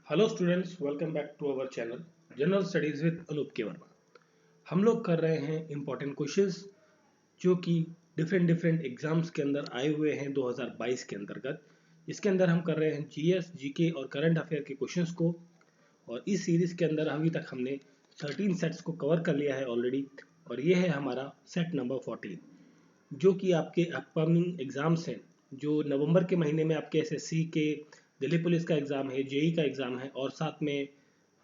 Hello students, welcome back to our channel general studies with Anup K Verma. हम लोग कर रहे हैं इंपॉर्टेंट क्वेश्चंस जो कि डिफरेंट एग्जाम्स के अंदर आए हुए हैं 2022 के अंतर्गत। इसके अंदर हम कर रहे हैं जीएस, जीके और करंट अफेयर के क्वेश्चंस को। और इस सीरीज के अंदर अभी तक हमने 13 सेट्स को कवर कर लिया है ऑलरेडी। और ये है हमारा सेट नंबर 14 जो कि आपके अपकमिंग एग्जाम्स हैं, जो नवंबर के महीने में आपके एसएससी के, दिल्ली पुलिस का एग्ज़ाम है, जेई का एग्ज़ाम है और साथ में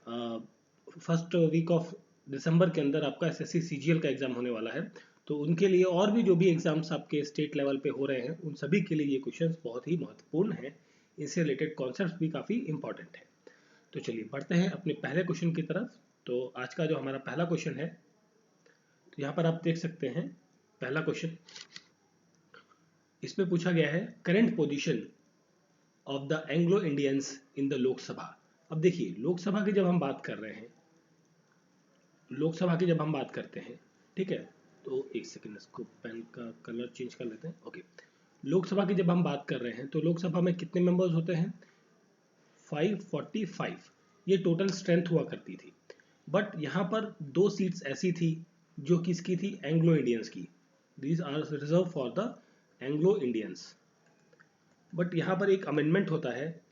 फर्स्ट वीक ऑफ दिसंबर के अंदर आपका एसएससी सीजीएल का एग्ज़ाम होने वाला है। तो उनके लिए और भी जो भी एग्ज़ाम्स आपके स्टेट लेवल पे हो रहे हैं उन सभी के लिए ये क्वेश्चंस बहुत ही महत्वपूर्ण हैं। इनसे रिलेटेड कॉन्सेप्ट्स भी काफ़ी इंपॉर्टेंट है। तो चलिए बढ़ते हैं अपने पहले क्वेश्चन की तरफ। तो आज का जो हमारा पहला क्वेश्चन है, तो यहाँ पर आप देख सकते हैं पहला क्वेश्चन। इसमें पूछा गया है current position of the Anglo Indians in the Lok Sabha. अब देखिए, लोकसभा की जब हम बात कर रहे हैं, लोकसभा की जब हम बात करते हैं, ठीक है, तो एक सेकंड, इसको पेन का कलर चेंज कर लेते हैं। ओके, लोकसभा की जब हम बात कर रहे हैं तो लोकसभा में कितने मेंबर्स होते हैं? 545 ये टोटल स्ट्रेंथ हुआ करती थी। बट यहाँ पर दो सीट्स ऐसी थी जो किसकी थी? एंग्लो इंडियंस की। These are reserve for the Anglo Indians. But यहाँ पर एक अमेंडमेंट होता है,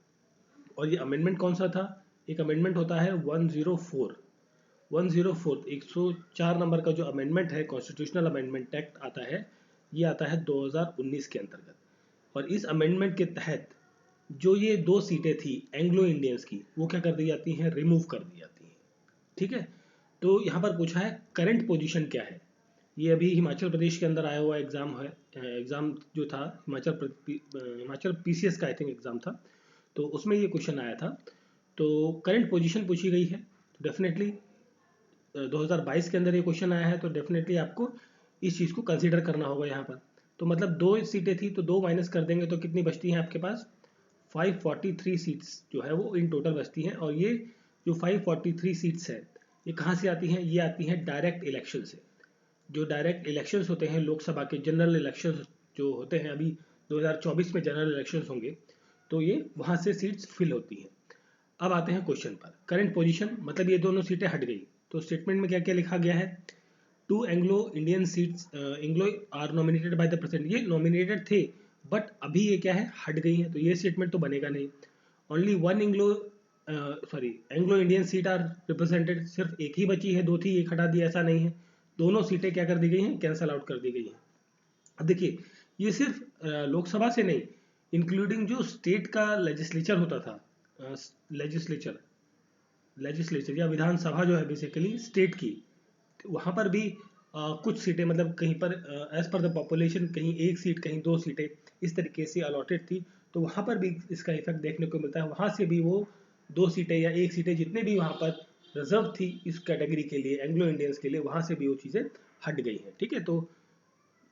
और ये अमेंडमेंट कौन सा था? एक अमेंडमेंट होता है 104 104 नंबर का जो अमेंडमेंट है, कॉन्स्टिट्यूशनल अमेंडमेंट एक्ट आता है, ये आता है 2019 के अंतर्गत। और इस अमेंडमेंट के तहत जो ये दो सीटें थी एंग्लो इंडियंस की, वो क्या कर दी जाती हैं? रिमूव कर दी जाती हैं। ठीक है, तो यहाँ पर पूछा है करंट पोजीशन क्या है। ये अभी हिमाचल प्रदेश के अंदर आया हुआ एग्जाम है। एग्जाम जो था हिमाचल पीसीएस का आई थिंक एग्जाम था, तो उसमें ये क्वेश्चन आया था। तो करंट पोजीशन पूछी गई है, तो डेफिनेटली 2022 के अंदर ये क्वेश्चन आया है, तो डेफिनेटली आपको इस चीज़ को कंसीडर करना होगा यहाँ पर। तो मतलब दो सीटें थी तो दो माइनस कर देंगे तो कितनी बचती हैं आपके पास? 543 सीट्स जो है वो इन टोटल बचती हैं। और ये जो 543 सीट्स है, ये कहाँ से आती हैं? ये आती हैं डायरेक्ट इलेक्शन से। जो डायरेक्ट इलेक्शंस होते हैं लोकसभा के, जनरल इलेक्शंस जो होते हैं, अभी 2024 में जनरल इलेक्शंस होंगे, तो ये वहाँ से सीट्स फिल होती हैं। अब आते हैं क्वेश्चन पर। करंट पोजीशन मतलब ये दोनों सीटें हट गई, तो स्टेटमेंट में क्या क्या लिखा गया है? Two Anglo Indian seats Anglo are nominated by the president. ये नॉमिनेटेड थे बट अभी ये क्या है? हट गई हैं, तो ये स्टेटमेंट तो बनेगा नहीं। Only one Anglo Indian seat are represented. सिर्फ एक ही बची है, दो थी, एक हटा दिया, ऐसा नहीं है। दोनों सीटें क्या कर दी गई हैं? कैंसल आउट कर दी गई हैं। अब देखिए, ये सिर्फ लोकसभा से नहीं, इंक्लूडिंग जो स्टेट का लेजिस्लेचर होता था, लेजिस्लेचर लेजिस्लेचर या विधानसभा जो है बेसिकली स्टेट की, वहाँ पर भी कुछ सीटें, मतलब कहीं पर एज पर द पॉपुलेशन कहीं एक सीट, कहीं दो सीटें इस तरीके से अलॉटेड थी, तो वहाँ पर भी इसका इफेक्ट देखने को मिलता है। वहाँ से भी वो दो सीटें या एक सीटें जितने भी वहाँ पर रिजर्व थी इस कैटेगरी के लिए, एंग्लो इंडियंस के लिए, वहाँ से भी वो चीज़ें हट गई हैं। ठीक है, तो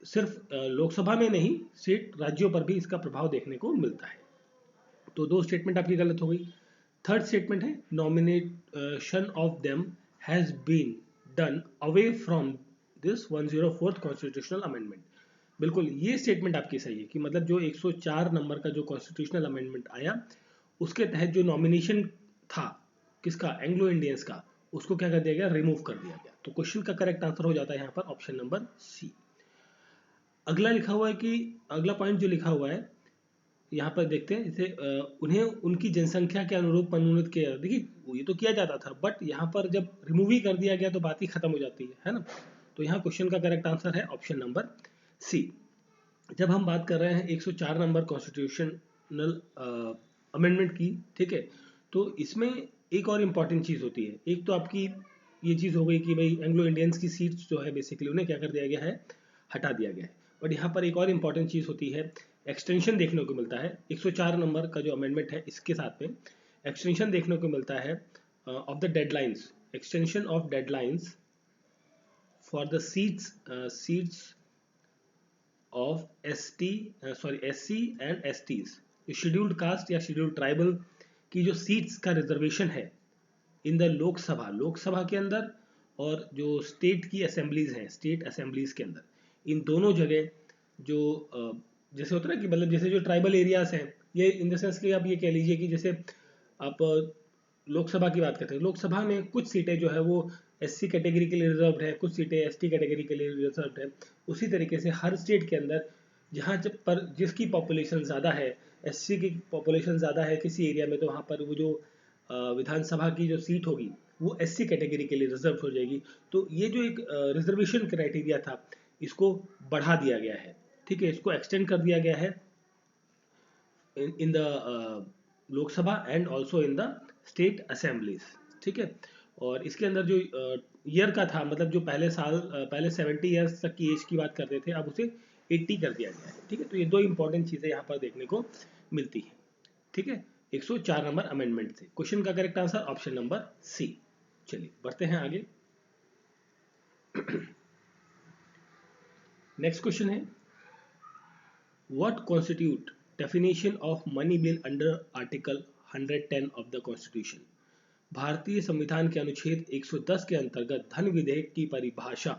सिर्फ लोकसभा में नहीं, स्टेट राज्यों पर भी इसका प्रभाव देखने को मिलता है। तो दो स्टेटमेंट आपकी गलत हो गई। थर्ड स्टेटमेंट है nomination of them has been done away from this 104th constitutional amendment. बिल्कुल ये स्टेटमेंट आपकी सही है कि मतलब जो 104 नंबर का जो कॉन्स्टिट्यूशनल अमेंडमेंट आया, उसके तहत जो नॉमिनेशन था किसका? एंग्लो इंडियंस का, उसको क्या कर दिया गया? रिमूव कर दिया गया। तो क्वेश्चन का करेक्ट आंसर हो जाता है यहाँ पर ऑप्शन नंबर सी। अगला लिखा हुआ है कि अगला पॉइंट जो लिखा हुआ है यहाँ पर देखते हैं, जैसे उन्हें उनकी जनसंख्या के अनुरूप मनोनीत किया। देखिए, वो ये तो किया जाता था, बट यहाँ पर जब रिमूव ही कर दिया गया तो बात ही खत्म हो जाती है ना। तो यहाँ क्वेश्चन का करेक्ट आंसर है ऑप्शन नंबर सी। जब हम बात कर रहे हैं 104 नंबर कॉन्स्टिट्यूशनल अमेंडमेंट की, ठीक है, तो इसमें एक और इम्पॉर्टेंट चीज़ होती है। एक तो आपकी ये चीज़ हो गई कि भाई एंग्लो इंडियंस की सीट्स जो है बेसिकली उन्हें क्या कर दिया गया है? हटा दिया गया है। बट यहाँ पर एक और इम्पॉर्टेंट चीज़ होती है, एक्सटेंशन देखने को मिलता है 104 नंबर का जो अमेंडमेंट है, इसके साथ में एक्सटेंशन देखने को मिलता है of the deadlines, extension of deadlines for the seats of SC and STs। Scheduled caste या शेड्यूल्ड ट्राइबल की जो सीट्स का रिजर्वेशन है इन द लोकसभा के अंदर, और जो स्टेट की असेंबलीज हैं, स्टेट असेंबलीज के अंदर, इन दोनों जगह जो जैसे होता है ना कि मतलब जैसे जो ट्राइबल एरियाज हैं, ये इन द सेंस कि आप ये कह लीजिए कि जैसे आप लोकसभा की बात करते हैं, लोकसभा में कुछ सीटें जो है वो एससी कैटेगरी के लिए रिजर्व्ड है, कुछ सीटें एसटी कैटेगरी के लिए रिजर्व्ड है। उसी तरीके से हर स्टेट के अंदर जहाँ पर जिसकी पॉपुलेशन ज़्यादा है, एससी की पॉपुलेशन ज़्यादा है किसी एरिया में, तो वहाँ पर वो जो विधानसभा की जो सीट होगी वो एससी कैटेगरी के लिए रिजर्व हो जाएगी। तो ये जो एक रिजर्वेशन क्राइटेरिया था, इसको बढ़ा दिया गया है, ठीक है, इसको एक्सटेंड कर दिया गया है in the Lok Sabha and also in the state assemblies, ठीक है। और इसके अंदर जो ईयर का था, मतलब जो पहले 70 ईयर्स तक की एज की बात करते थे, अब उसे 80 कर दिया गया है, ठीक है। तो ये दो इंपॉर्टेंट चीज़ें यहाँ पर देखने को मिलती है, ठीक है, 104 नंबर अमेंडमेंट से। क्वेश्चन का correct answer option number C. चलिए बढ़ते हैं आगे। नेक्स्ट क्वेश्चन है, what constitute definition of money bill under article 110 of the constitution. भारतीय संविधान के अनुच्छेद 110 के अंतर्गत धन विधेयक की परिभाषा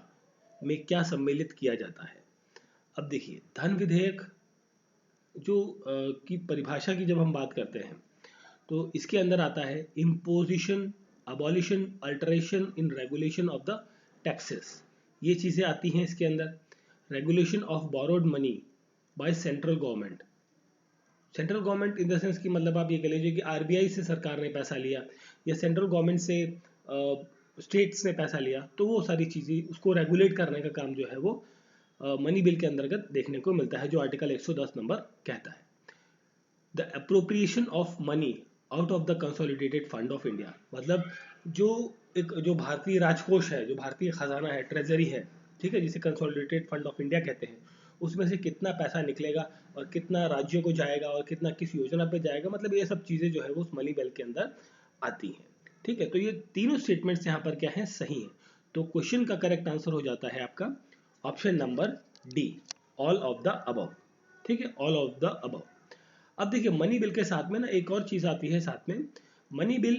में क्या सम्मिलित किया जाता है। अब देखिए, धन विधेयक जो की परिभाषा की जब हम बात करते हैं, तो इसके अंदर आता है imposition, abolition, alteration in regulation of the taxes, ये चीज़ें आती हैं इसके अंदर। Regulation of borrowed money by central government, central government in the sense कि मतलब आप ये कह लीजिए कि आरबीआई से सरकार ने पैसा लिया या सेंट्रल गवर्नमेंट से स्टेट्स ने पैसा लिया, तो वो सारी चीज़ें उसको रेगुलेट करने का काम जो है वो मनी बिल के अंतर्गत देखने को मिलता है, जो आर्टिकल 110 नंबर कहता है। The appropriation of money out of the consolidated fund of India, मतलब जो भारतीय राजकोष है, जो भारतीय खजाना है, ट्रेजरी है, ठीक है, जिसे कंसोलिडेटेड फंड ऑफ इंडिया कहते हैं, उसमें से कितना पैसा निकलेगा और कितना राज्यों को जाएगा और कितना किस योजना पे जाएगा, मतलब ये सब चीज़ें जो है वो उस मनी बिल के अंदर आती हैं, ठीक है। तो ये तीनों स्टेटमेंट्स यहाँ पर क्या है, सही है। तो क्वेश्चन का करेक्ट आंसर हो जाता है आपका option number D, all of the above, ठीक है, ऑल ऑफ द अबव। अब देखिए, मनी बिल के साथ में ना एक और चीज़ आती है साथ में, मनी बिल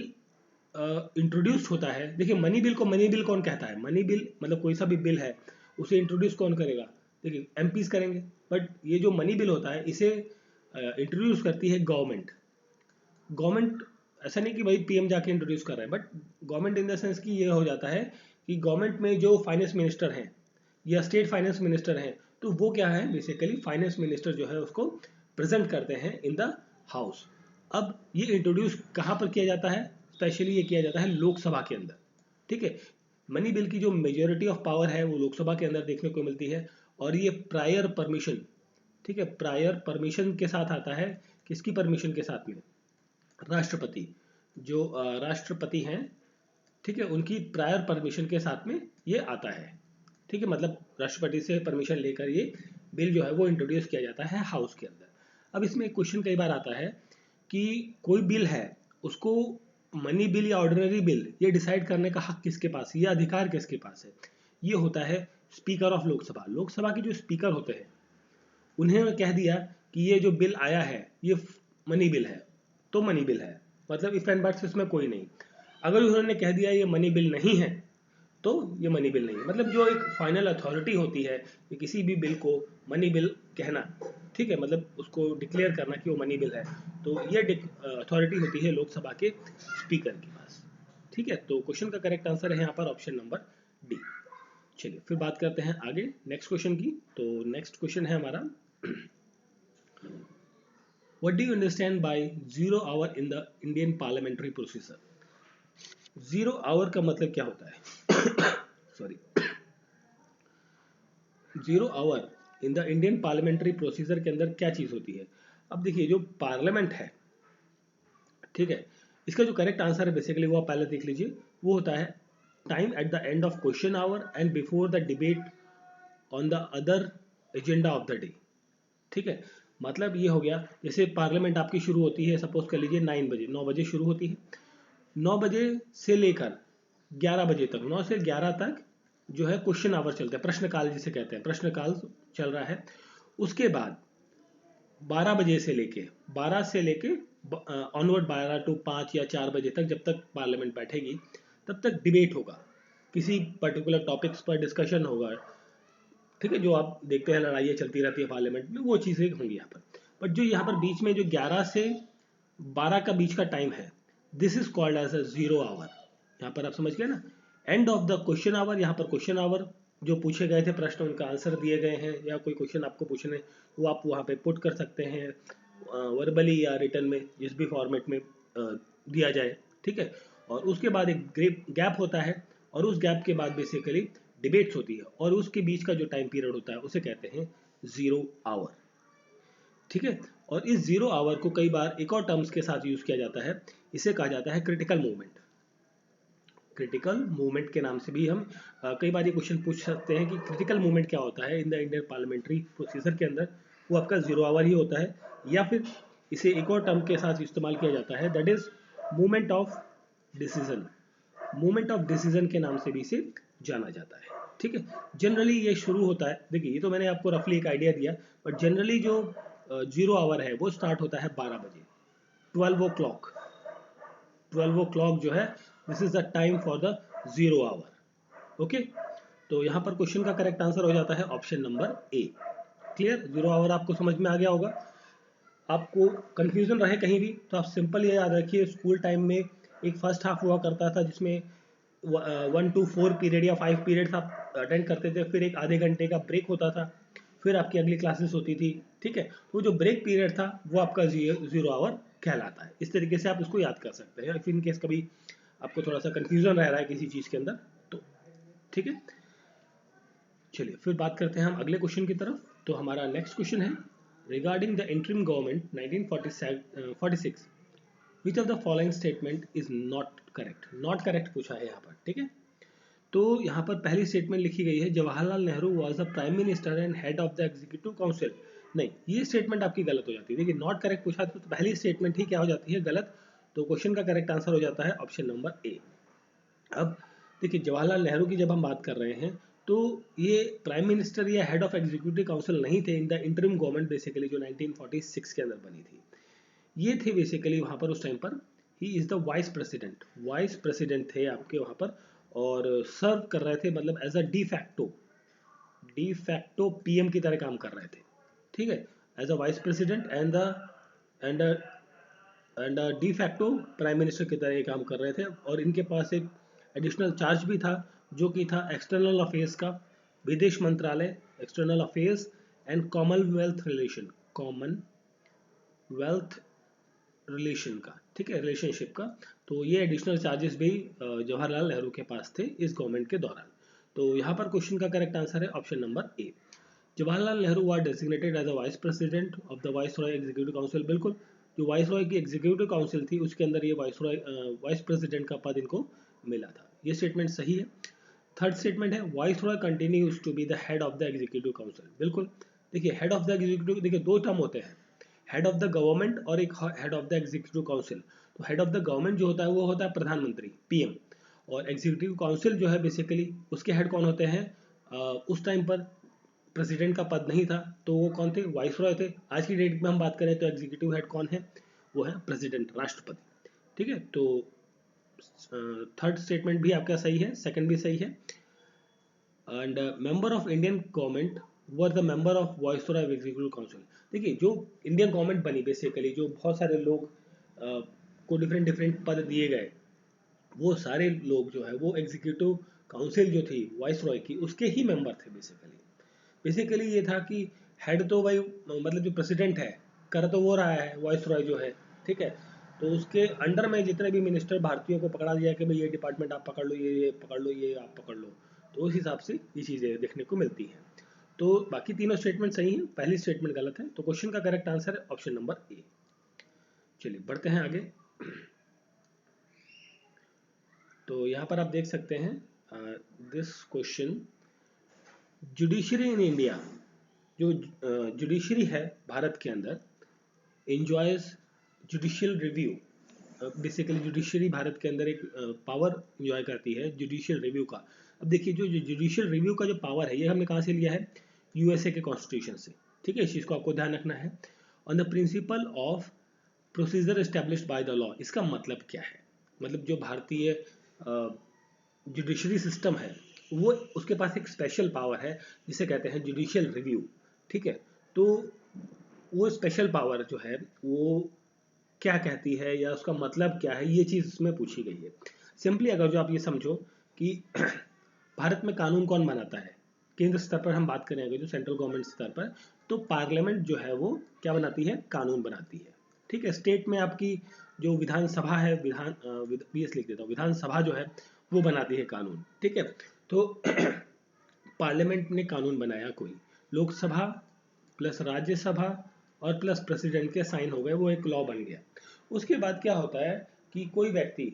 इंट्रोड्यूस होता है। देखिए, मनी बिल को मनी बिल कौन कहता है, मनी बिल मतलब कोई सा भी बिल है उसे इंट्रोड्यूस कौन करेगा, देखिए एमपीज करेंगे, बट ये जो मनी बिल होता है इसे इंट्रोड्यूस करती है गवर्नमेंट। गवर्नमेंट ऐसा नहीं कि भाई पीएम जाके इंट्रोड्यूस कर रहा है, but government in the sense कि ये हो जाता है कि गवर्नमेंट में जो फाइनेंस मिनिस्टर हैं या स्टेट फाइनेंस मिनिस्टर हैं, तो वो क्या है, बेसिकली फाइनेंस मिनिस्टर जो है उसको प्रेजेंट करते हैं इन द हाउस। अब ये इंट्रोड्यूस कहाँ पर किया जाता है, स्पेशली ये किया जाता है लोकसभा के अंदर, ठीक है। मनी बिल की जो मेजोरिटी ऑफ पावर है वो लोकसभा के अंदर देखने को मिलती है, और ये प्रायर परमिशन, ठीक है, प्रायर परमिशन के साथ आता है। किसकी परमिशन के साथ में, राष्ट्रपति, जो राष्ट्रपति हैं, ठीक है, उनकी प्रायर परमिशन के साथ में ये आता है, ठीक है। मतलब राष्ट्रपति से परमिशन लेकर ये बिल जो है वो इंट्रोड्यूस किया जाता है हाउस के अंदर। अब इसमें एक क्वेश्चन कई बार आता है कि कोई बिल है, उसको मनी बिल या ऑर्डिनरी बिल ये डिसाइड करने का हक किसके पास है, ये अधिकार किसके पास है, ये होता है स्पीकर ऑफ लोकसभा। लोकसभा के जो स्पीकर होते हैं उन्हें कह दिया कि ये जो बिल आया है ये मनी बिल है, तो मनी बिल है, मतलब इफ एंड बट्स इसमें कोई नहीं। अगर उन्होंने कह दिया ये मनी बिल नहीं है, तो ये मनी बिल नहीं है। मतलब जो एक फाइनल अथॉरिटी होती है कि किसी भी बिल को मनी बिल कहना, ठीक है, मतलब उसको डिक्लेयर करना कि वो मनी बिल है, तो ये अथॉरिटी होती है लोकसभा के स्पीकर के पास, ठीक है। तो क्वेश्चन का करेक्ट आंसर है यहाँ पर ऑप्शन नंबर डी। चलिए फिर बात करते हैं आगे नेक्स्ट क्वेश्चन की। तो नेक्स्ट क्वेश्चन है हमारा, what do you understand by 0 hour in the Indian parliamentary procedure. 0 hour का मतलब क्या होता है sorry, 0 hour in the Indian parliamentary procedure के अंदर क्या चीज होती है। अब देखिए, जो पार्लियामेंट है, ठीक है, इसका जो करेक्ट आंसर है बेसिकली वो आप पहले देख लीजिए, वो होता है time at the end of question our and before the debate on the other agenda of the day, ठीक है। मतलब ये हो गया, जैसे पार्लियामेंट आपकी शुरू होती है, सपोज कर लीजिए 9 बजे शुरू होती है, 9 बजे से लेकर 11 बजे तक, 9 से 11 तक जो है क्वेश्चन आवर चलता है, प्रश्नकाल जिसे कहते हैं, प्रश्नकाल चल रहा है। उसके बाद 12 बजे से लेके 12 से लेके ऑनवर्ड 12 टू 5 या 4 बजे तक, जब तक पार्लियामेंट बैठेगी तब तक डिबेट होगा, किसी पर्टिकुलर टॉपिक्स पर डिस्कशन होगा, ठीक है। जो आप देखते हैं लड़ाइयाँ चलती रहती है पार्लियामेंट में, वो चीज़ें होंगी यहाँ पर। बट जो यहाँ पर बीच में जो 11 से 12 का बीच का टाइम है, this is called as a zero hour. यहाँ पर आप समझ गए ना। End of the question hour, यहाँ पर क्वेश्चन आवर जो पूछे गए थे प्रश्न उनका आंसर दिए गए हैं, या कोई क्वेश्चन आपको पूछने वो आप वहाँ पे पुट कर सकते हैं वर्बली या रिटर्न में, जिस भी फॉर्मेट में दिया जाए, ठीक है। और उसके बाद एक गैप होता है, और उस गैप के बाद बेसिकली डिबेट्स होती है, और उसके बीच का जो टाइम पीरियड होता है उसे कहते हैं जीरो आवर, ठीक है। और इस जीरो आवर को कई बार एक और टर्म्स के साथ यूज किया जाता है, इसे कहा जाता है क्रिटिकल मूवमेंट। क्रिटिकल मूवमेंट के नाम से भी हम कई बार ये क्वेश्चन पूछ सकते हैं कि क्रिटिकल मूवमेंट क्या होता है इन द इंडियन पार्लियामेंट्री प्रोसीजर के अंदर। वो आपका जीरो आवर ही होता है, या फिर इसे एक और टर्म के साथ इस्तेमाल किया जाता है, that is movement of decision. Movement of decision के नाम से भी इसे जाना जाता है, ठीक है। जनरली ये शुरू होता है, देखिए ये तो मैंने आपको रफली एक आइडिया दिया, बट जनरली जो जीरो आवर है वो स्टार्ट होता है 12 बजे, 12 o'clock। 12 o'clock जो है, this is the time for the zero hour, okay. तो यहाँ पर क्वेश्चन का करेक्ट आंसर हो जाता है ऑप्शन नंबर ए। क्लियर, जीरो आवर आपको समझ में आ गया होगा। आपको कंफ्यूजन रहे कहीं भी तो आप सिंपल ये याद रखिए, स्कूल टाइम में एक फर्स्ट हाफ हुआ करता था जिसमें 1 to 4 पीरियड या 5 पीरियड्स आप अटेंड करते थे, फिर एक आधे घंटे का ब्रेक होता था, फिर आपकी अगली क्लासेस होती थी, ठीक है। तो जो ब्रेक पीरियड था वो आपका जीरो आवर कहलाता है। इस तरीके से आप इसको याद कर सकते हैं, इन केस कभी आपको थोड़ा सा कंफ्यूजन रह रहा है किसी चीज़ के अंदर तो, ठीक है। चलिए फिर बात करते हैं हम अगले क्वेश्चन की तरफ। तो हमारा नेक्स्ट क्वेश्चन है regarding the interim government 1946, which of the following statement is not correct. Not correct पूछा है यहाँ पर, ठीक है। तो यहाँ पर पहली स्टेटमेंट लिखी गई है, Jawaharlal Nehru was the prime minister and head of the executive council. नहीं, ये स्टेटमेंट आपकी गलत हो जाती है। देखिए नॉट करेक्ट पूछा तो पहली स्टेटमेंट ही क्या हो जाती है, गलत। तो क्वेश्चन का करेक्ट आंसर हो जाता है ऑप्शन नंबर ए। अब देखिए जवाहरलाल नेहरू की जब हम बात कर रहे हैं तो ये प्राइम मिनिस्टर या हेड ऑफ एग्जीक्यूटिव काउंसिल नहीं थे in the interim government basically जो 1946 के अंदर बनी थी। ये थे बेसिकली वहाँ पर उस टाइम पर he is the vice president. Vice president थे आपके वहाँ पर, और सर्व कर रहे थे, मतलब as a de facto PM की तरह काम कर रहे थे, ठीक है। As a vice president and and de facto prime minister की तरह ये काम कर रहे थे। और इनके पास एक एडिशनल चार्ज भी था जो कि था एक्सटर्नल अफेयर्स का, विदेश मंत्रालय, external affairs and Commonwealth relation, Commonwealth relation का, ठीक है, रिलेशनशिप का। तो ये एडिशनल चार्जेस भी जवाहरलाल नेहरू के पास थे इस गवर्नमेंट के दौरान। तो यहाँ पर क्वेश्चन का करेक्ट आंसर है option number A. Jawaharlal Nehru was designated as a vice president of the viceroy executive council. बिल्कुल, जो वाइसरॉय की एग्जीक्यूटिव काउंसिल थी उसके अंदर ये वाइस प्रेसिडेंट का पद इनको मिला था। ये स्टेटमेंट सही है। थर्ड स्टेटमेंट है viceroy continues to be the head of the executive council. बिल्कुल, देखिए हेड ऑफ द एग्जीक्यूटिव, देखिए दो टर्म होते हैं, हेड ऑफ द गवर्नमेंट और एक head of the executive council. तो हेड ऑफ द गवर्नमेंट जो होता है वो होता है प्रधानमंत्री, पीएम, और एग्जीक्यूटिव काउंसिल जो है बेसिकली उसके हेड कौन होते हैं, उस टाइम पर प्रेसिडेंट का पद नहीं था तो वो कौन थे, वाइसरॉय थे। आज की डेट में हम बात करें तो एग्जीक्यूटिव हेड कौन है, वो है प्रेसिडेंट, राष्ट्रपति, ठीक है। तो थर्ड स्टेटमेंट भी आपका सही है, सेकंड भी सही है। And member of Indian government were the member of viceroy executive council. देखिए जो इंडियन गवर्नमेंट बनी बेसिकली, जो बहुत सारे लोग को डिफरेंट डिफरेंट पद दिए गए, वो सारे लोग जो है वो एग्जीक्यूटिव काउंसिल जो थी वाइसरॉय की उसके ही मेंबर थे बेसिकली। बेसिकली ये था कि हेड तो भाई मतलब जो प्रेसिडेंट है कर तो वो रहा है, वाइसरॉय जो है, ठीक है। तो उसके अंडर में जितने भी मिनिस्टर भारतीयों को पकड़ा दिया कि भाई ये डिपार्टमेंट आप पकड़ लो, ये पकड़ लो, ये आप पकड़ लो, तो उस हिसाब से ये चीज़ें देखने को मिलती हैं। तो बाकी तीनों स्टेटमेंट सही हैं, पहली स्टेटमेंट गलत है। तो क्वेश्चन का करेक्ट आंसर है ऑप्शन नंबर ए। चलिए बढ़ते हैं आगे। तो यहाँ पर आप देख सकते हैं this question, judiciary in India, जो जुडिशरी है भारत के अंदर, enjoys judicial review. Basically judiciary Bharat के अंदर एक पावर इंजॉय करती है जुडिशियल रिव्यू का। अब देखिए जो जुडिशियल रिव्यू का जो पावर है ये हमने कहाँ से लिया है, यूएसए के कॉन्स्टिट्यूशन से, ठीक है। इस चीज़ को आपको ध्यान रखना है। On the principle of procedure established by the law, इसका मतलब क्या है, मतलब जो भारतीय जुडिशरी सिस्टम है वो, उसके पास एक स्पेशल पावर है जिसे कहते हैं जुडिशियल रिव्यू, ठीक है। तो वो स्पेशल पावर जो है वो क्या कहती है या उसका मतलब क्या है, ये चीज़ इसमें पूछी गई है। सिंपली अगर जो आप ये समझो कि भारत में कानून कौन बनाता है, केंद्र स्तर पर हम बात करें अगर जो सेंट्रल गवर्नमेंट स्तर पर, तो पार्लियामेंट जो है वो क्या बनाती है, कानून बनाती है। ठीक है, स्टेट में आपकी जो विधानसभा है, बीएस लिख देता हूँ, विधानसभा जो है वो बनाती है कानून। ठीक है, तो पार्लियामेंट ने कानून बनाया कोई, लोकसभा प्लस राज्यसभा और प्लस प्रेसिडेंट के साइन हो गए, वो एक लॉ बन गया। उसके बाद क्या होता है कि कोई व्यक्ति,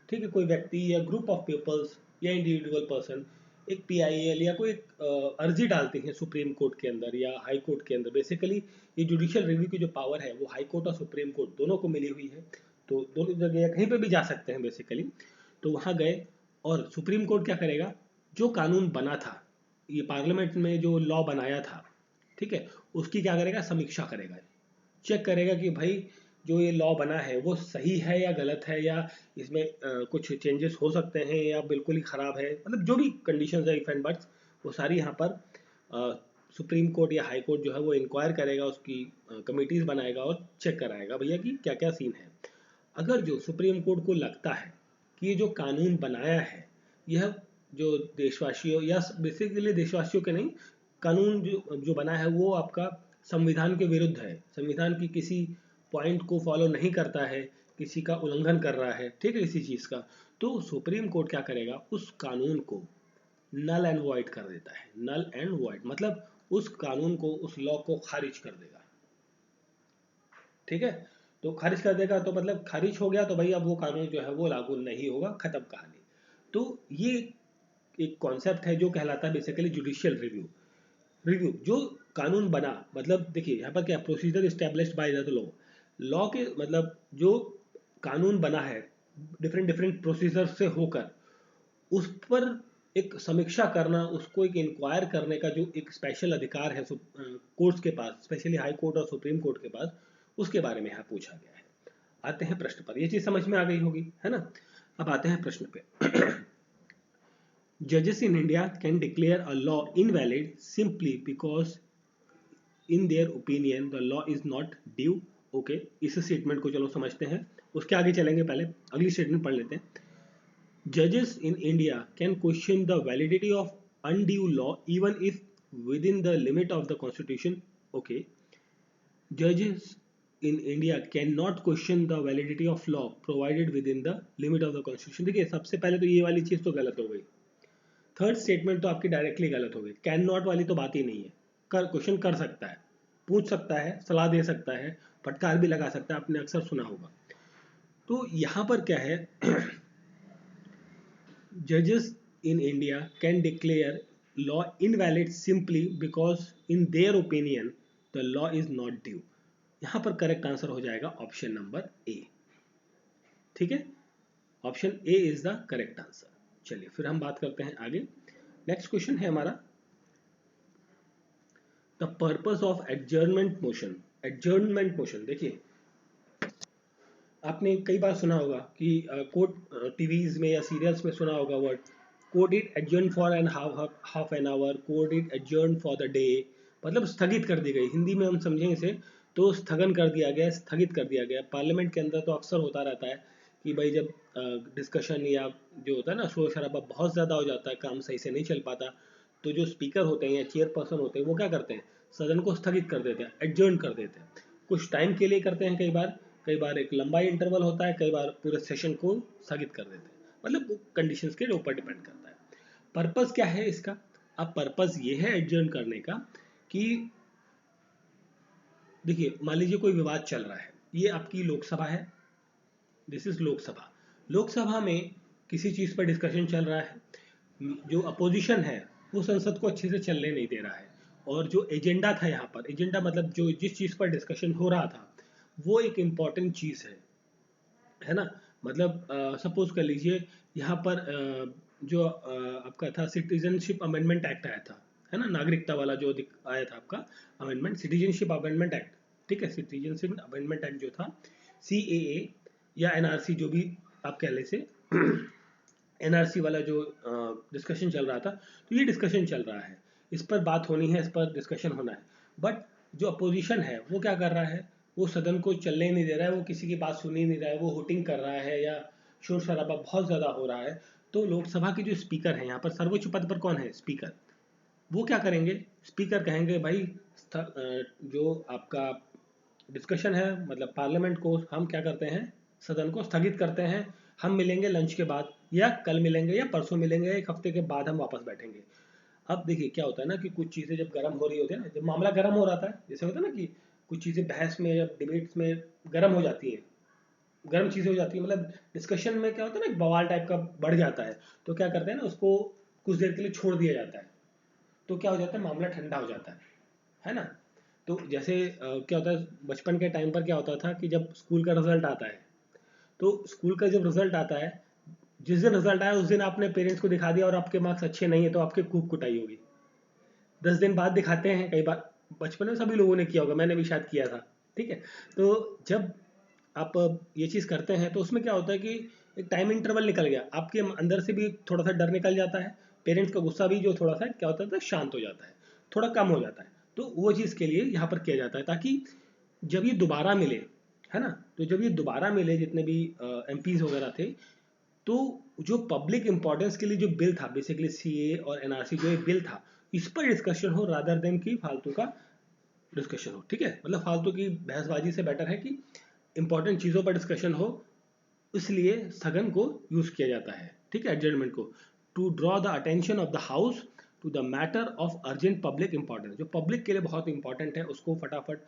ठीक है, कोई व्यक्ति या ग्रुप ऑफ पीपल्स या इंडिविजुअल पर्सन एक पीआईएल या कोई अर्जी डालते हैं सुप्रीम कोर्ट के अंदर या हाई कोर्ट के अंदर। बेसिकली ये जुडिशियल रिव्यू की जो पावर है वो हाई कोर्ट और सुप्रीम कोर्ट दोनों को मिली हुई है, तो दोनों जगह कहीं पे भी जा सकते हैं बेसिकली। तो वहां गए और सुप्रीम कोर्ट क्या करेगा, जो कानून बना था, ये पार्लियामेंट में जो लॉ बनाया था, ठीक है, उसकी क्या करेगा, समीक्षा करेगा, चेक करेगा कि भाई जो ये लॉ बना है वो सही है या गलत है, या इसमें कुछ चेंजेस हो सकते हैं या बिल्कुल ही खराब है, मतलब जो भी कंडीशंस है इफ एंड बट्स, वो सारी यहाँ पर सुप्रीम कोर्ट या हाई कोर्ट जो है वो इंक्वायर करेगा, उसकी कमिटीज बनाएगा और चेक कराएगा भैया कि क्या क्या सीन है। अगर जो सुप्रीम कोर्ट को लगता है कि ये जो कानून बनाया है, यह जो देशवासियों या बेसिकली देशवासियों के नहीं, कानून जो बना है वो आपका संविधान के विरुद्ध है, संविधान की किसी पॉइंट को फॉलो नहीं करता है, किसी का उल्लंघन कर रहा है, ठीक है, किसी चीज का, तो सुप्रीम कोर्ट क्या करेगा, उस कानून को नल एंड वॉइड कर देता है। नल एंड वॉइड मतलब उस कानून को, उस लॉ को खारिज कर देगा। ठीक है, तो खारिज कर देगा तो मतलब खारिज हो गया, तो भाई अब वो कानून जो है वो लागू नहीं होगा, खत्म कहानी। तो ये एक कॉन्सेप्ट है जो कहलाता है बेसिकली जुडिशियल रिव्यू। रिव्यू जो कानून बना, मतलब देखिए यहाँ पर क्या, procedure established by the law, law के मतलब जो कानून बना है डिफरेंट डिफरेंट प्रोसीजर से होकर, उस पर एक समीक्षा करना, उसको एक इंक्वायर करने का जो एक स्पेशल अधिकार है कोर्ट्स के पास, स्पेशली हाई कोर्ट और सुप्रीम कोर्ट के पास, उसके बारे में यहाँ पूछा गया है। आते हैं प्रश्न पर, ये चीज समझ में आ गई होगी, है ना। अब आते हैं प्रश्न पे। Judges in India can declare a law invalid simply because in their opinion the law is not due. Okay, इस स्टेटमेंट को चलो समझते हैं, उसके आगे चलेंगे, पहले अगली स्टेटमेंट पढ़ लेते हैं। Judges in India can question the validity of undue law even if within the limit of the constitution. Okay, judges in India cannot question the validity of law provided within the limit of the constitution. देखिए सबसे पहले तो ये वाली चीज तो गलत हो गई, थर्ड स्टेटमेंट तो आपकी डायरेक्टली गलत हो गई, कैन नॉट वाली तो बात ही नहीं है। कर क्वेश्चन कर सकता है, पूछ सकता है, सलाह दे सकता है, फटकार भी लगा सकता है, आपने अक्सर सुना होगा। तो यहां पर क्या है, जजेस in India can declare law invalid simply because in their opinion the law is not due. यहां पर करेक्ट आंसर हो जाएगा ऑप्शन नंबर ए। ठीक है, option A is the correct answer. चलिए फिर हम बात करते हैं आगे। नेक्स्ट क्वेश्चन है हमारा, the purpose of adjournment motion. Adjournment motion, देखिए आपने कई बार सुना होगा कि कोर्ट टीवीज में या सीरियल्स में सुना होगा word, court it adjourn for an half an hour, court it adjourn for the day, मतलब स्थगित कर दी गई। हिंदी में हम समझें इसे तो स्थगन कर दिया गया, स्थगित कर दिया गया। पार्लियामेंट के अंदर तो अक्सर होता रहता है कि भाई जब डिस्कशन या जो होता है ना, शोर शराबा बहुत ज़्यादा हो जाता है, काम सही से नहीं चल पाता, तो जो स्पीकर होते हैं या चेयरपर्सन होते हैं वो क्या करते हैं, सदन को स्थगित कर देते हैं, एडजर्न कर देते हैं। कुछ टाइम के लिए करते हैं, कई बार एक लंबा इंटरवल होता है, कई बार पूरे सेशन को स्थगित कर देते हैं, मतलब कंडीशंस के ऊपर डिपेंड करता है। पर्पस क्या है इसका, अब पर्पस ये है एडजर्न करने का कि देखिए मान लीजिए कोई विवाद चल रहा है, ये आपकी लोकसभा है, दिस इज लोकसभा। लोकसभा में किसी चीज पर डिस्कशन चल रहा है, जो अपोजिशन है वो संसद को अच्छे से चलने नहीं दे रहा है, और जो एजेंडा था यहाँ पर, एजेंडा मतलब जो जिस चीज पर डिस्कशन हो रहा था वो एक इम्पॉर्टेंट चीज है ना। मतलब सपोज कर लीजिए यहाँ पर जो आपका था सिटीजनशिप अमेंडमेंट एक्ट आया था, है ना, नागरिकता वाला जो आया था आपका अमेंडमेंट, सिटीजनशिप अमेंडमेंट एक्ट। ठीक है, सिटीजनशिप अमेंडमेंट एक्ट जो था, सीएए या एनआरसी जो भी आप कह ले से, एनआरसी वाला जो डिस्कशन चल रहा था, तो ये डिस्कशन चल रहा है, इस पर बात होनी है, इस पर डिस्कशन होना है। बट जो अपोजिशन है वो क्या कर रहा है, वो सदन को चलने ही नहीं दे रहा है, वो किसी की बात सुन ही नहीं रहा है, वो हुटिंग कर रहा है या शोर शराबा बहुत ज़्यादा हो रहा है, तो लोकसभा के जो स्पीकर हैं, यहाँ पर सर्वोच्च पद पर कौन है? स्पीकर। वो क्या करेंगे? स्पीकर कहेंगे भाई जो आपका डिस्कशन है, मतलब पार्लियामेंट को हम क्या करते हैं, सदन को स्थगित करते हैं, हम मिलेंगे लंच के बाद, या कल मिलेंगे, या परसों मिलेंगे, एक हफ्ते के बाद हम वापस बैठेंगे। अब देखिए क्या होता है ना कि कुछ चीज़ें जब गर्म हो रही होती है ना, जब मामला गर्म हो रहा था, जैसे होता है ना कि कुछ चीज़ें बहस में या डिबेट्स में गर्म हो जाती हैं, गर्म चीज़ें हो जाती है, मतलब डिस्कशन में क्या होता है ना, एक बवाल टाइप का बढ़ जाता है, तो क्या करते हैं ना, उसको कुछ देर के लिए छोड़ दिया जाता है, तो क्या हो जाता है, मामला ठंडा हो जाता है ना। तो जैसे क्या होता है, बचपन के टाइम पर क्या होता था कि जब स्कूल का रिजल्ट आता है, तो स्कूल का जब रिजल्ट आता है, जिस दिन रिजल्ट आया उस दिन आपने पेरेंट्स को दिखा दिया और आपके मार्क्स अच्छे नहीं है तो आपके खूब कुटाई होगी। 10 दिन बाद दिखाते हैं, कई बार बचपन में सभी लोगों ने किया होगा, मैंने भी शायद किया था, ठीक है। तो जब आप ये चीज़ करते हैं तो उसमें क्या होता है कि एक टाइम इंटरवल निकल गया, आपके अंदर से भी थोड़ा सा डर निकल जाता है, पेरेंट्स का गुस्सा भी जो थोड़ा सा क्या होता है शांत हो जाता है, थोड़ा कम हो जाता है। तो वो चीज़ के लिए यहाँ पर किया जाता है, ताकि जब ये दोबारा मिले, है ना, तो जब ये दोबारा मिले जितने भी एमपीज वगैरह थे, तो जो पब्लिक इंपॉर्टेंस के लिए जो बिल था, बेसिकली सीए और एनआरसी जो ये बिल था, इस पर डिस्कशन हो रादर देन की फालतू का डिस्कशन हो, ठीक है। मतलब फालतू की बहसबाजी से बेटर है कि इंपॉर्टेंट चीज़ों पर डिस्कशन हो, इसलिए स्थगन को यूज किया जाता है, ठीक है, एडजर्नमेंट को, to draw the attention of the house to the matter of urgent public importance, जो पब्लिक के लिए बहुत इंपॉर्टेंट है उसको फटाफट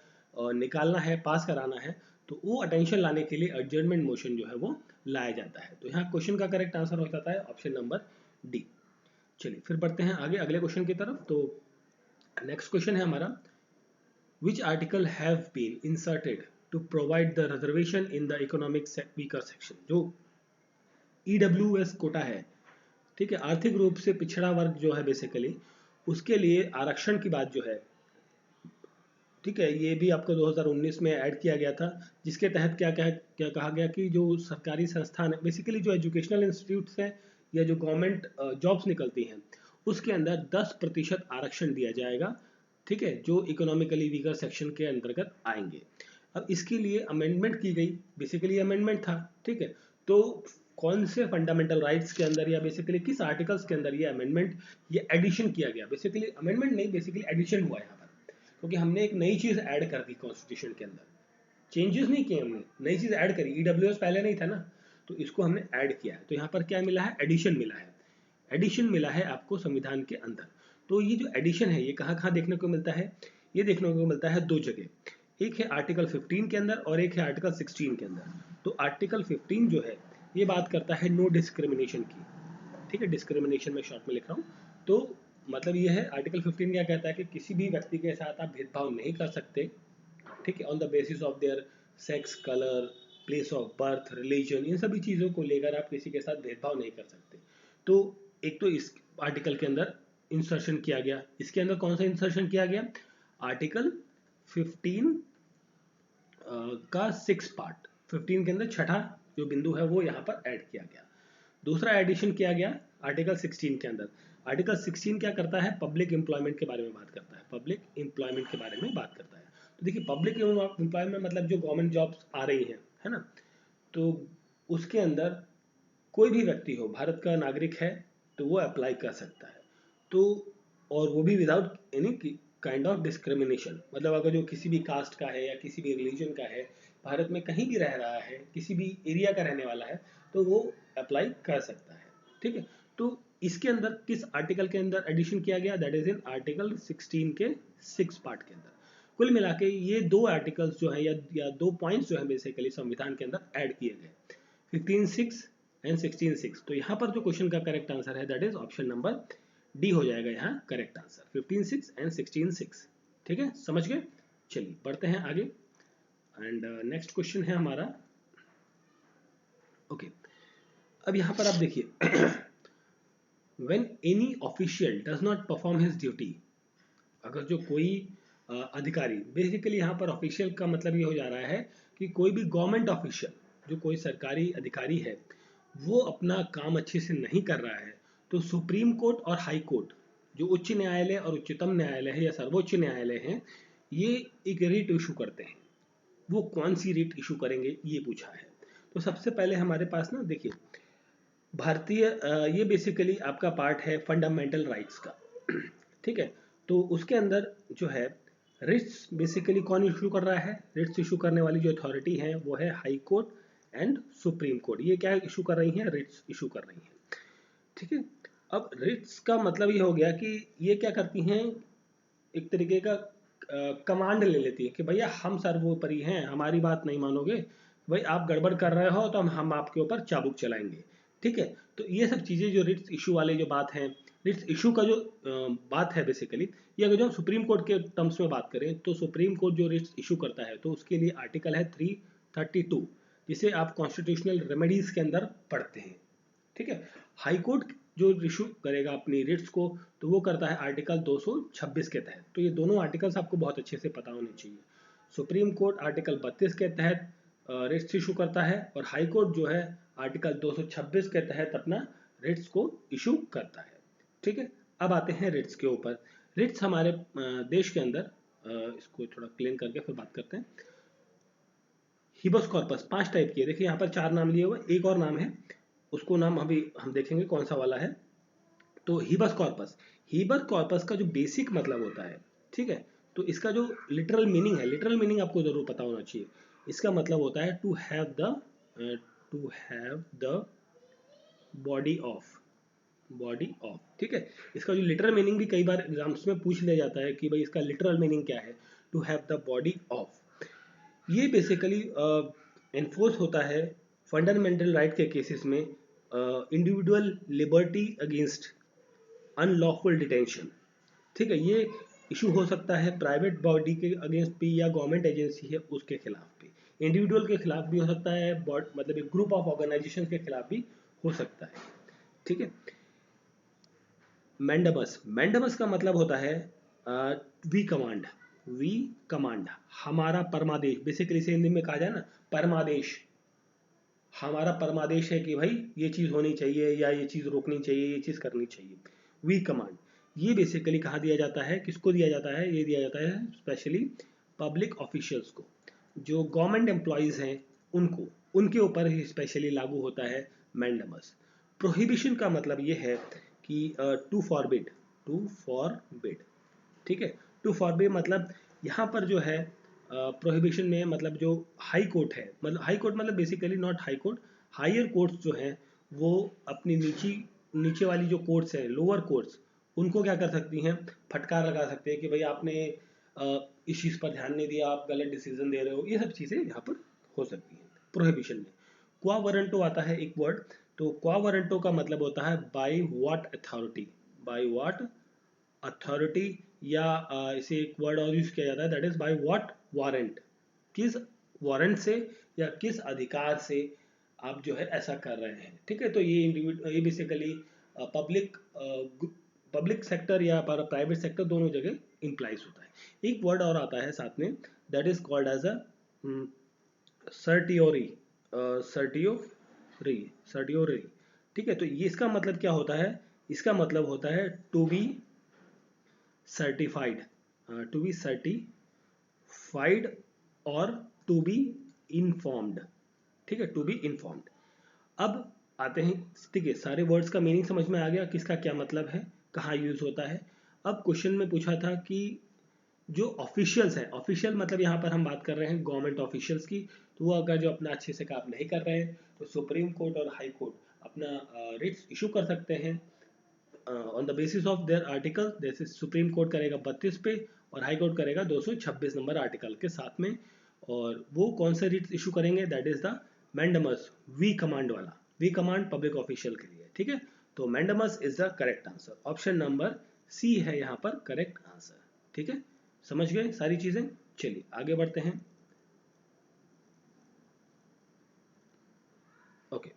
निकालना है, पास कराना है, तो वो अटेंशन लाने के लिए एडजर्नमेंट मोशन जो है वो लाया जाता है। तो यहाँ क्वेश्चन का करेक्ट आंसर हो जाता है ऑप्शन नंबर डी। चलिए फिर बढ़ते हैं आगे अगले क्वेश्चन की तरफ। तो नेक्स्ट क्वेश्चन है हमारा, which article have been inserted to provide the reservation in the economic weaker section, जो EWS कोटा है, ठीक है, आर्थिक रूप से पिछड़ा वर्ग जो है बेसिकली, उसके लिए आरक्षण की बात जो है, ठीक है, ये भी आपको 2019 में ऐड किया गया था, जिसके तहत क्या क्या क्या कहा गया कि जो सरकारी संस्थान है, बेसिकली जो एजुकेशनल इंस्टीट्यूट्स हैं या जो गवर्नमेंट जॉब्स निकलती हैं, उसके अंदर 10% आरक्षण दिया जाएगा, ठीक है, जो इकोनॉमिकली वीकर सेक्शन के अंतर्गत आएंगे। अब इसके लिए अमेंडमेंट की गई, बेसिकली अमेंडमेंट था, ठीक है। तो कौन से फंडामेंटल राइट्स के अंदर या बेसिकली किस आर्टिकल्स के अंदर ये अमेंडमेंट, ये एडिशन किया गया, बेसिकली अमेंडमेंट नहीं, बेसिकली एडिशन हुआ यहाँ पर, क्योंकि हमने एक नई चीज़ ऐड कर दी कॉन्स्टिट्यूशन के अंदर, चेंजेस नहीं किए हमने, नई चीज़ ऐड करी, ईडब्ल्यूएस पहले नहीं था ना, तो इसको हमने ऐड किया है। तो यहाँ पर क्या मिला है, एडिशन मिला है, एडिशन मिला है आपको संविधान के अंदर। तो ये जो एडिशन है ये कहाँ कहाँ देखने को मिलता है, ये देखने को मिलता है दो जगह, एक है आर्टिकल 15 के अंदर और एक है आर्टिकल 16 के अंदर। तो आर्टिकल 15 जो है ये बात करता है नो डिस्क्रिमिनेशन की, ठीक है, डिस्क्रिमिनेशन में शॉर्ट में लिख रहा हूँ। तो मतलब ये है, आर्टिकल 15 क्या कहता है कि किसी भी व्यक्ति के साथ आप भेदभाव नहीं कर सकते, ठीक है, on the basis of their sex, colour, place of birth, religion, इन सभी चीज़ों को लेकर आप किसी के साथ भेदभाव नहीं कर सकते। तो एक तो इस आर्टिकल के अंदर इंसर्शन किया गया, इसके अंदर कौन सा इंसर्शन किया गया, आर्टिकल 15 का 6 पार्ट, 15 के अंदर छठा जो बिंदु है वो यहाँ पर ऐड किया गया। दूसरा एडिशन किया गया आर्टिकल 16 के अंदर। आर्टिकल 16 क्या करता है, पब्लिक एम्प्लॉयमेंट के बारे में बात करता है, पब्लिक एम्प्लॉयमेंट के बारे में बात करता है। तो देखिए पब्लिक एम्प्लॉयमेंट मतलब जो गवर्नमेंट जॉब्स आ रही हैं, है ना, तो उसके अंदर कोई भी व्यक्ति हो, भारत का नागरिक है तो वो अप्लाई कर सकता है। तो और वो भी without any kind of discrimination, मतलब अगर जो किसी भी कास्ट का है या किसी भी रिलीजन का है, भारत में कहीं भी रह रहा है, किसी भी एरिया का रहने वाला है, तो वो अप्लाई कर सकता है, ठीक है। तो इसके अंदर किस आर्टिकल के अंदर एडिशन किया गया, दैट इज इन आर्टिकल 16 के 6 पार्ट के अंदर। कुल मिला के ये दो आर्टिकल्स जो है या दो पॉइंट्स जो है बेसिकली संविधान के अंदर ऐड किए गए, 15(6) एंड 16(6). तो यहाँ पर जो क्वेश्चन का करेक्ट आंसर है that is option number D हो जाएगा यहाँ करेक्ट आंसर, 15(6) एंड 16(6), ठीक है, समझ गए। चलिए बढ़ते हैं आगे एंड नेक्स्ट क्वेश्चन है हमारा, ओके। अब यहाँ पर आप देखिए when any official does not perform his duty, अगर जो कोई अधिकारी, बेसिकली यहाँ पर ऑफिशियल का मतलब ये हो जा रहा है कि कोई भी गवर्नमेंट ऑफिशियल, जो कोई सरकारी अधिकारी है, वो अपना काम अच्छे से नहीं कर रहा है, तो सुप्रीम कोर्ट और हाई कोर्ट, जो उच्च न्यायालय और उच्चतम न्यायालय है या सर्वोच्च न्यायालय है, ये एक रिट इशू करते हैं। वो कौन सी रिट इशू करेंगे ये पूछा है। तो सबसे पहले हमारे पास ना देखिए भारतीय ये बेसिकली आपका पार्ट है फंडामेंटल राइट्स का। ठीक है, तो उसके अंदर जो है रिट्स बेसिकली कौन इशू कर रहा है, रिट्स इशू करने वाली जो अथॉरिटी है वो है high court and supreme court. ये क्या इशू कर रही हैं, रिट्स इशू कर रही हैं। ठीक है, अब रिट्स का मतलब ये हो गया कि ये क्या करती हैं, एक तरीके का कमांड ले लेती है कि भैया हम सर्वोपरि हैं, हमारी बात नहीं मानोगे, भाई आप गड़बड़ कर रहे हो तो हम आपके ऊपर चाबुक चलाएंगे। ठीक है, तो ये सब चीज़ें जो रिट्स इशू वाले जो बात है, रिट्स इशू का जो बात है बेसिकली, ये अगर जो हम सुप्रीम कोर्ट के टर्म्स में बात करें तो सुप्रीम कोर्ट जो रिट्स इशू करता है तो उसके लिए आर्टिकल है 332, जिसे आप कॉन्स्टिट्यूशनल रेमेडीज के अंदर पढ़ते हैं। ठीक है, हाई कोर्ट जो इशू करेगा अपनी रिट्स को तो वो करता है आर्टिकल 226 के तहत। तो ये दोनों आर्टिकल्स आपको बहुत अच्छे से पता होने चाहिए। सुप्रीम कोर्ट आर्टिकल 32 के तहत रिट्स इशू करता है और हाई कोर्ट जो है आर्टिकल 226 के तहत अपना रिट्स को इशू करता है। ठीक है, अब आते हैं रिट्स के ऊपर। रिट्स हमारे देश के अंदर इसको थोड़ा क्लीन करके फिर बात करते हैं। हिबस कॉर्पस 5 टाइप की है, देखिए यहाँ पर 4 नाम लिए हुए, एक और नाम है उसको नाम अभी हम देखेंगे कौन सा वाला है। तो हिबस कॉर्पस, हिबस कॉर्पस का जो बेसिक मतलब होता है, ठीक है, तो इसका जो लिटरल मीनिंग है, लिटरल मीनिंग आपको जरूर पता होना चाहिए। इसका मतलब होता है to have the body of, body of. ठीक है, इसका जो लिटरल मीनिंग भी कई बार एग्जाम्स में पूछ लिया जाता है कि भाई इसका लिटरल मीनिंग क्या है, to have the body of. ये बेसिकली एनफोर्स होता है फंडामेंटल राइट के केसेस में individual liberty against unlawful detention. ठीक है, ये इशू हो सकता है प्राइवेट बॉडी के अगेंस्ट भी या गवर्नमेंट एजेंसी है उसके खिलाफ भी, इंडिविजुअल के खिलाफ भी हो सकता है, मतलब एक ग्रुप ऑफ ऑर्गेनाइजेशन के खिलाफ भी हो सकता है। ठीक है, मैंडमस, मैंडमस का मतलब होता है वी कमांड, वी कमांड, हमारा परमादेश। बेसिकली से हिंदी में कहा जाए ना परमादेश, हमारा परमादेश है कि भाई ये चीज़ होनी चाहिए या ये चीज़ रोकनी चाहिए, ये चीज़ करनी चाहिए। वी कमांड ये बेसिकली कहाँ दिया जाता है, किसको दिया जाता है, ये दिया जाता है स्पेशली पब्लिक ऑफिशियल्स को, जो गवर्नमेंट एम्प्लॉयज़ हैं उनको, उनके ऊपर ही स्पेशली लागू होता है मैंडमस। प्रोहिबिशन का मतलब ये है कि टू फॉरबिड, टू फॉरबिड। ठीक है, टू फॉरबिड मतलब यहाँ पर जो है प्रोहिबिशन में मतलब जो हाई कोर्ट है, मतलब हाई कोर्ट मतलब basically not high court, higher courts जो हैं वो अपनी नीचे वाली जो कोर्ट्स हैं, लोअर कोर्ट्स, उनको क्या कर सकती हैं, फटकार लगा सकते हैं कि भाई आपने इस चीज़ पर ध्यान नहीं दिया, आप गलत डिसीजन दे रहे हो। ये सब चीज़ें यहाँ पर हो सकती हैं प्रोहिबिशन में। क्वा वारंटो आता है एक वर्ड, तो क्वा वारंटो का मतलब होता है by what authority, by what authority, या इसे एक वर्ड और यूज किया जाता है that is by what warrant, किस वारंट से या किस अधिकार से आप जो है ऐसा कर रहे हैं। ठीक है, तो ये बेसिकली पब्लिक सेक्टर या प्राइवेट सेक्टर दोनों जगह इंप्लाइज होता है। एक वर्ड और आता है साथ में that is called as a certiorari, certiorari, certiorari. ठीक है, तो ये इसका मतलब क्या होता है, इसका मतलब होता है to be certified, to be certified और टू बी इन्फॉर्म्ड। ठीक है, टू बी इन्फॉर्म्ड। अब आते हैं, ठीक है, सारे वर्ड्स का मीनिंग समझ में आ गया, किसका क्या मतलब है, कहाँ यूज होता है। अब क्वेश्चन में पूछा था कि जो ऑफिशियल्स हैं, ऑफिशियल मतलब यहाँ पर हम बात कर रहे हैं गवर्नमेंट ऑफिशियल्स की, तो वो अगर जो अपना अच्छे से काम नहीं कर रहे हैं तो सुप्रीम कोर्ट और हाई कोर्ट अपना रिट्स इशू कर सकते हैं on the basis of there article. जैसे सुप्रीम कोर्ट करेगा 32 पे और हाई कोर्ट करेगा 226 नंबर आर्टिकल के साथ में। और वो कौन से रिट्स इशू करेंगे, that is the mandamus, we command वाला, वी कमांड पब्लिक ऑफिशियल के लिए। ठीक है, तो mandamus is the correct answer, option number C है यहाँ पर करेक्ट आंसर। ठीक है, समझ गए सारी चीजें। चलिए आगे बढ़ते हैं। ओके,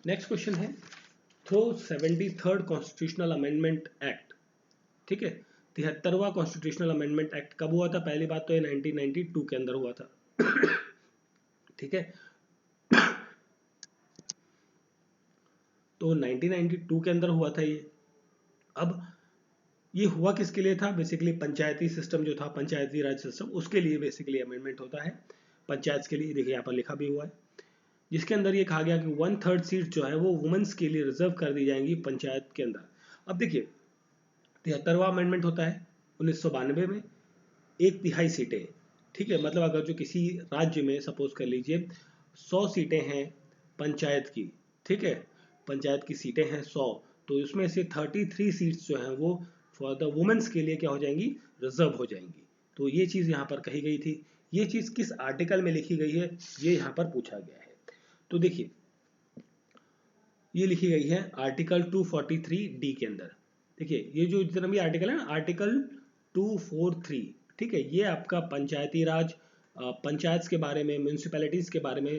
नेक्स्ट क्वेश्चन है through 73rd constitutional amendment act. ठीक है, 73वां कॉन्स्टिट्यूशनल अमेंडमेंट एक्ट कब हुआ था, पहली बात तो ये 1992 के अंदर हुआ था। ठीक है, तो 1992 के अंदर हुआ था ये। अब ये हुआ किसके लिए था, बेसिकली पंचायती सिस्टम जो था, पंचायती राज सिस्टम, उसके लिए बेसिकली अमेंडमेंट होता है। पंचायत के लिए, देखिए यहाँ पर लिखा भी हुआ है, जिसके अंदर ये कहा गया कि 1/3 सीट जो है वो वुमेन्स के लिए रिजर्व कर दी जाएंगी पंचायत के अंदर। अब देखिए 73वां अमेंडमेंट होता है 1992 में, 1/3 सीटें, ठीक है, मतलब अगर जो किसी राज्य में सपोज कर लीजिए 100 सीटें हैं पंचायत की, ठीक है, पंचायत की सीटें हैं 100, तो उसमें से 33 सीट्स जो हैं वो फॉर द वुमेन्स के लिए क्या हो जाएंगी, रिजर्व हो जाएंगी। तो ये चीज़ यहाँ पर कही गई थी। ये चीज़ किस आर्टिकल में लिखी गई है, ये यहाँ पर पूछा गया है। तो देखिए ये लिखी गई है आर्टिकल 243D के अंदर। देखिए ये जो जितना भी आर्टिकल है ना, आर्टिकल 243, ठीक है, ये आपका पंचायती राज, पंचायत के बारे में, म्यूनिसिपैलिटीज़ के बारे में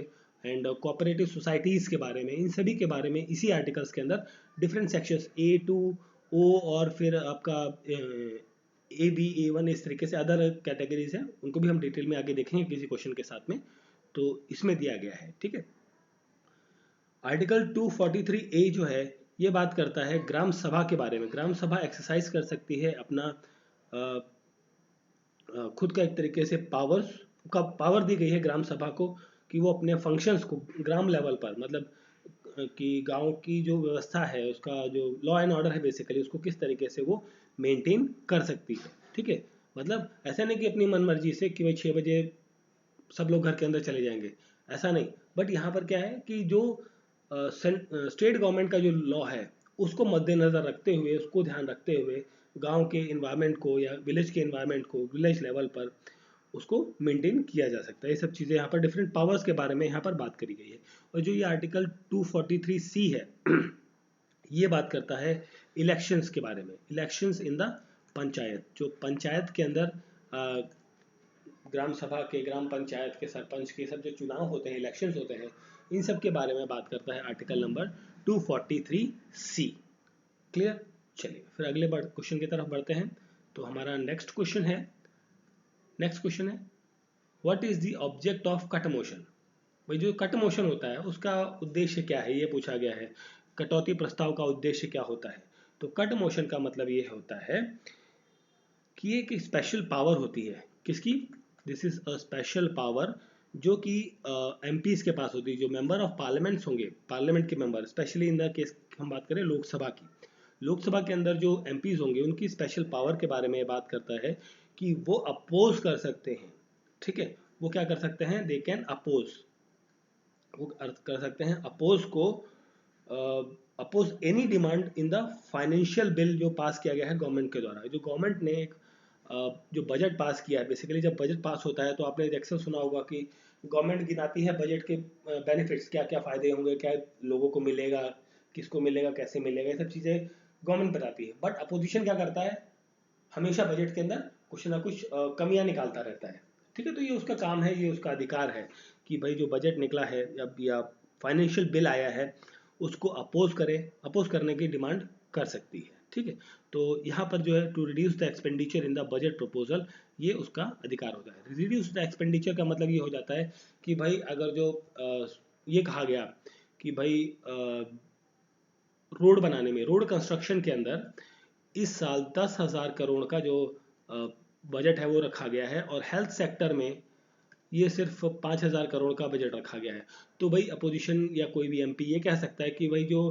एंड कोऑपरेटिव सोसाइटीज़ के बारे में, इन सभी के बारे में इसी आर्टिकल्स के अंदर different sections A to O और फिर आपका AB A1 इस तरीके से अदर कैटेगरीज हैं, उनको भी हम डिटेल में आगे देखेंगे किसी क्वेश्चन के साथ में। तो इसमें दिया गया है, ठीक है। आर्टिकल 243A जो है ये बात करता है ग्राम सभा के बारे में। ग्राम सभा एक्सरसाइज कर सकती है अपना खुद का एक तरीके से पावर दी गई है ग्राम सभा को कि वो अपने फंक्शंस को ग्राम लेवल पर, मतलब कि गांव की जो व्यवस्था है, उसका जो लॉ एंड ऑर्डर है बेसिकली, उसको किस तरीके से वो मेंटेन कर सकती है, ठीक है। मतलब ऐसा नहीं कि अपनी मन मर्जी से कि भाई 6 बजे सब लोग घर के अंदर चले जाएंगे, ऐसा नहीं। बट यहाँ पर क्या है कि जो स्टेट गवर्नमेंट का जो लॉ है उसको मद्देनजर रखते हुए, उसको ध्यान रखते हुए गांव के इन्वायरमेंट को या विलेज के इन्वायरमेंट को विलेज लेवल पर उसको मेंटेन किया जा सकता है। ये सब चीज़ें यहाँ पर डिफरेंट पावर्स के बारे में यहाँ पर बात करी गई है। और जो ये आर्टिकल 243C है ये बात करता है इलेक्शंस के बारे में, इलेक्शंस इन द पंचायत। जो पंचायत के अंदर ग्राम सभा के, ग्राम पंचायत के सरपंच के सब जो चुनाव होते हैं, इलेक्शंस होते हैं, इन सब के बारे में बात करता है आर्टिकल नंबर 243C। क्लियर? चलिए फिर अगले क्वेश्चन की तरफ बढ़ते हैं। तो हमारा नेक्स्ट क्वेश्चन है what is the object of cut motion. भाई जो कट मोशन होता है उसका उद्देश्य क्या है, ये पूछा गया है। कटौती प्रस्ताव का उद्देश्य क्या होता है? तो कट मोशन का मतलब ये होता है कि एक स्पेशल पावर होती है, किसकी? This is a special power जो कि एमपीज के पास होती है, जो मेंबर ऑफ पार्लियामेंट्स होंगे, पार्लियामेंट के member, specially in the case हम बात करें लोकसभा की, लोकसभा के अंदर जो एमपीज होंगे उनकी स्पेशल पावर के बारे में बात करता है कि वो अपोज कर सकते हैं, ठीक है, वो क्या कर सकते हैं, दे कैन अपोज, वो कर सकते हैं अपोज को, oppose any demand in the financial bill जो पास किया गया है गवर्नमेंट के द्वारा। जो गवर्नमेंट ने एक जो बजट पास किया है, बेसिकली जब बजट पास होता है तो आपने अक्सर सुना होगा कि गवर्नमेंट गिनाती है बजट के बेनिफिट्स, क्या क्या फायदे होंगे, क्या लोगों को मिलेगा, किसको मिलेगा, कैसे मिलेगा, ये सब चीज़ें गवर्नमेंट बताती है। बट अपोजिशन क्या करता है, हमेशा बजट के अंदर कुछ ना कुछ कमियां निकालता रहता है, ठीक है। तो ये उसका काम है, ये उसका अधिकार है कि भाई जो बजट निकला है या फाइनेंशियल बिल आया है उसको अपोज करे, अपोज करने की डिमांड कर सकती है, ठीक है। तो यहाँ पर जो है to reduce the expenditure in the budget proposal, ये उसका अधिकार होता है। रिड्यूस द एक्सपेंडिचर का मतलब ये हो जाता है कि भाई अगर जो ये कहा गया कि भाई रोड बनाने में, रोड कंस्ट्रक्शन के अंदर इस साल 10,000 करोड़ का जो बजट है वो रखा गया है और हेल्थ सेक्टर में ये सिर्फ 5,000 करोड़ का बजट रखा गया है। तो भाई अपोजिशन या कोई भी एमपी ये कह सकता है कि भाई जो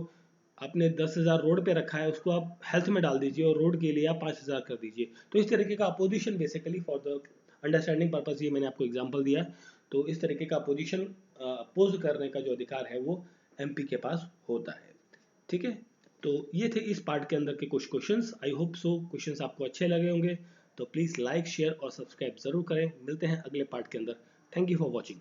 आपने 10,000 रोड पे रखा है उसको आप हेल्थ में डाल दीजिए और रोड के लिए आप 5,000 कर दीजिए। तो इस तरीके का opposition basically for the understanding purpose, ये मैंने आपको एग्जाम्पल दिया। तो इस तरीके का अपोजिशन अपोज करने का जो अधिकार है वो एमपी के पास होता है, ठीक है। तो ये थे इस पार्ट के अंदर के कुछ questions. I hope so questions आपको अच्छे लगे होंगे। तो प्लीज़ लाइक, शेयर और सब्सक्राइब जरूर करें। मिलते हैं अगले पार्ट के अंदर। Thank you for watching.